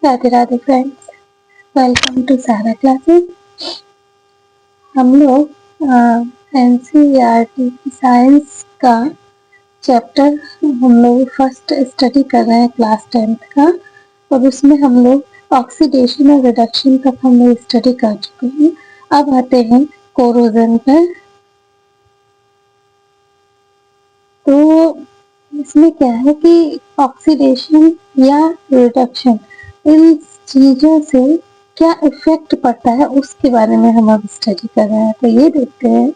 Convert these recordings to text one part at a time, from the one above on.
Radhe Radhe friends, welcome to Sara classes. हम लोग NCERT science का चैप्टर हम लोग फर्स्ट स्टडी कर रहे हैं क्लास 10th का, और उसमें हम लोग ऑक्सीडेशन और रिडक्शन तक हम लोग स्टडी कर चुके हैं। अब आते हैं कोरोजन पर। तो इसमें क्या है कि ऑक्सीडेशन या रिडक्शन, इन चीजों से क्या इफेक्ट पड़ता है उसके बारे में हम अब स्टडी कर रहे हैं। तो ये देखते हैं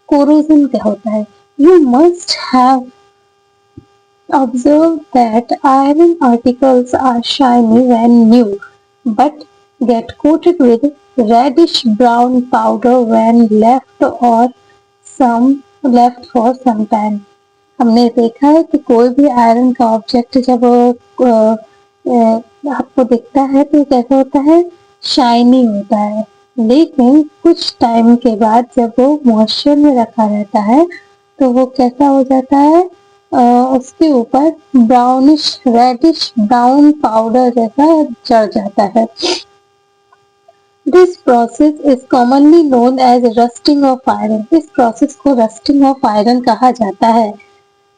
कोरोजन क्या होता है। You must have observed that iron particles are shiny when new, but get coated with reddish brown powder when left for some time. हमने देखा है कि कोई भी आयरन का ऑब्जेक्ट जब आपको दिखता है तो कैसा होता है, शाइनी होता है, लेकिन कुछ टाइम के बाद जब वो मॉइस्चर में रखा रहता है तो वो कैसा हो जाता है, उसके ऊपर ब्राउनिश रेडिश ब्राउन पाउडर जैसा चढ़ जाता है। This process is commonly known as rusting of iron. इस प्रोसेस को रस्टिंग ऑफ आयरन कहा जाता है।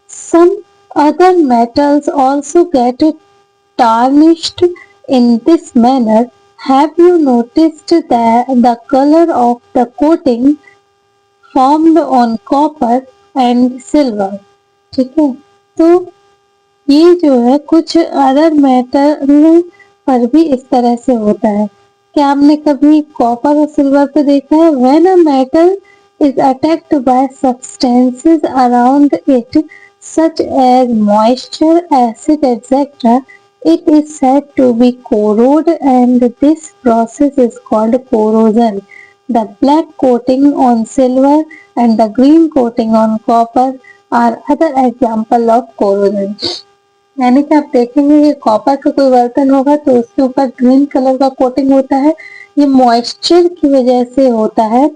Some other metals also get tarnished in this manner. Have you noticed that the color of the coating formed on copper and silver? ठीक है, तो ये जो है कुछ अदर मेटल पर भी इस तरह से होता है। क्या आपने कभी कॉपर और सिल्वर पे देखा है? When a metal is attacked by substances around it such as moisture, acid, etc., it is said to be corrode, and this process is called corrosion. The black coating on silver and the green coating on copper are other example of corrosion. यानी कि आप देखेंगे ये copper का कोई बर्तन होगा तो उसके ऊपर ग्रीन कलर का कोटिंग होता है, ये मॉइस्चर की वजह से होता है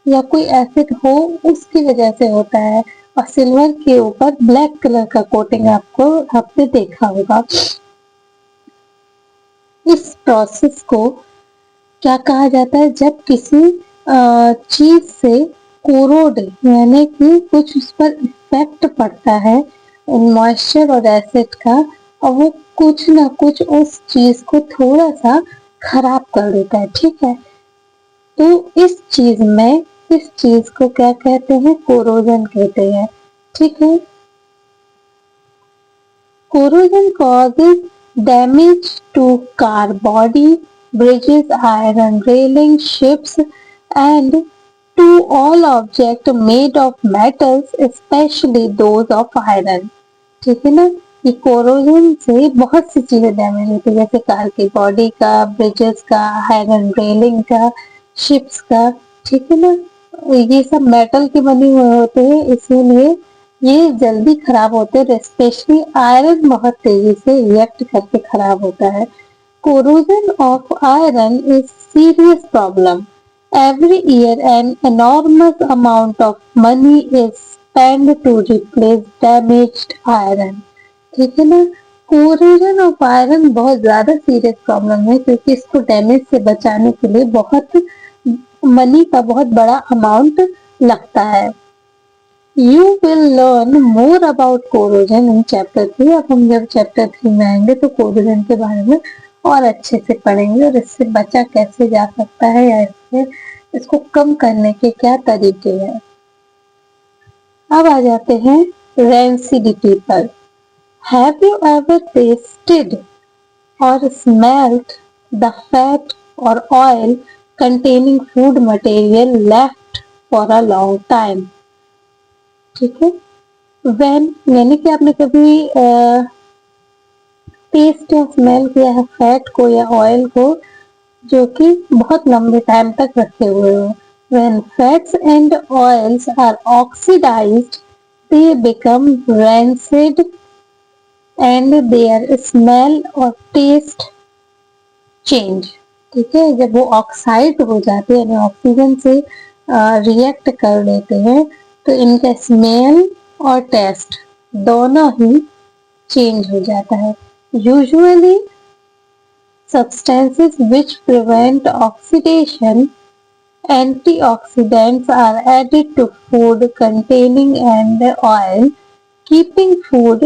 या कोई एसिड हो उसकी वजह से होता है, और सिल्वर के ऊपर ब्लैक कलर का कोटिंग आपने देखा होगा। इस प्रोसेस को क्या कहा जाता है? जब किसी चीज से कोरोड यानी कि कुछ उस पर इफेक्ट पड़ता है मॉइस्चर और एसिड का, और वो कुछ ना कुछ उस चीज को थोड़ा सा खराब कर देता है। ठीक है, तो इस चीज को क्या कहते हैं? कोरोजन कहते हैं। ठीक है, corrosion causes damage to car body, bridges, iron railing, ships, and to all objects made of metals, especially those of iron. ठीक है ना, ये कोरोजन से बहुत सी चीजें डैमेज होती है, जैसे कार की बॉडी का, ब्रिजेस का, आयरन रेलिंग का, शिप्स का। ठीक है ना, ये सब मेटल के बने हुए होते हैं, इसीलिए ये जल्दी खराब होते हैं। स्पेशली आयरन बहुत तेजी से रिएक्ट करके खराब होता है। Corrosion of iron is serious problem. Every year an enormous amount of money is spent to replace damaged iron. ठीक है ना, कोरोजन ऑफ आयरन बहुत ज्यादा सीरियस प्रॉब्लम है, क्योंकि इसको डैमेज से बचाने के लिए बहुत मनी का बहुत बड़ा अमाउंट लगता है। You will learn more about corrosion in chapter 3. अब हम जब चैप्टर 3 में आएंगे तो कोरोजन के बारे में और अच्छे से पढ़ेंगे, और इससे बचा कैसे जा सकता है या इसको कम करने के क्या तरीके हैं। अब आ जाते हैं रेंसिडिटी पर। Have you ever tasted or smelled the fat or oil containing food material left for a long time? ठीक है, when यानी कि आपने कभी टेस्ट या स्मेल किया है फैट को या ऑयल को जो कि बहुत लंबे टाइम तक रखे हुए हो। When fats and oils are oxidized, they become rancid and their smell or taste change. ठीक है, जब वो ऑक्साइड हो जाते हैं यानी ऑक्सीजन से रिएक्ट कर लेते हैं तो इनका स्मेल और टेस्ट दोनों ही चेंज हो जाता है। Usually substances which prevent oxidation. Antioxidants are added to food containing and oil. Keeping food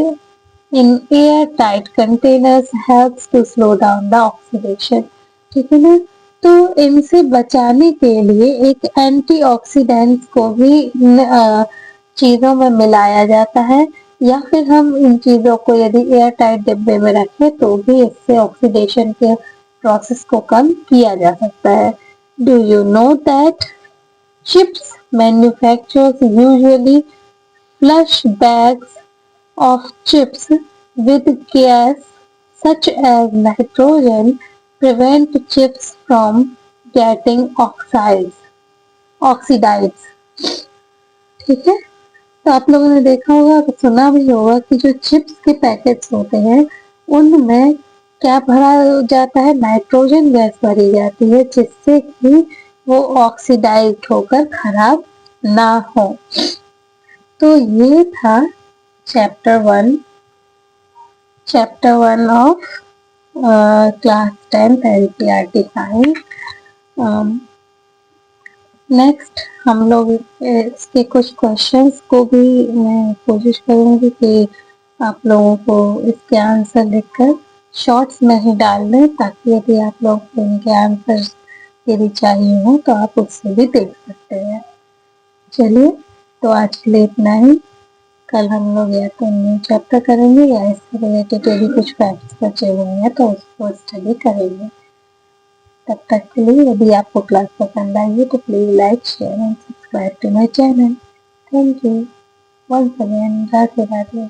in airtight containers helps to slow down the oxidation. ठीक है ना? तो इनसे बचाने के लिए एक एंटीऑक्सीडेंट्स को भी चीजों में मिलाया जाता है, या फिर हम इन चीजों को यदि एयर टाइट डिब्बे में रखें तो भी इससे ऑक्सीडेशन के प्रोसेस को कम किया जा सकता है. Do you know that chips manufacturers usually flush bags of chips with gas such as nitrogen prevent chips from getting oxidized. ठीक है? तो आप लोगों ने देखा होगा, सुना भी होगा कि जो चिप्स के पैकेट्स होते हैं उनमें क्या भरा जाता है, नाइट्रोजन गैस भरी जाती है, जिससे कि वो ऑक्सीडाइज्ड होकर खराब ना हो. तो ये था chapter one of class 10 NCERT science. Next हम लोग इसके कुछ क्वेश्चंस को भी मैं कोशिश करूंगी कि आप लोगों को इसके आंसर लिखकर शॉर्ट्स में ही डाल दें, ताकि यदि आप लोग को इनके आंसर यदि चाहिए हो तो आप उससे भी देख सकते हैं. चलिए, तो आज के लिए इतना ही. कल हम लोग या तो न्यू चैप्टर करेंगे या इससे रिलेटेड यदि कुछ फैक्ट्स बचे हुए हैं तो उसको स्टडी करेंगे. तब तक के लिए यदि आपको क्लास पसंद आई है तो please like, share and subscribe to my channel. Thank you once again. Radhe Radhe.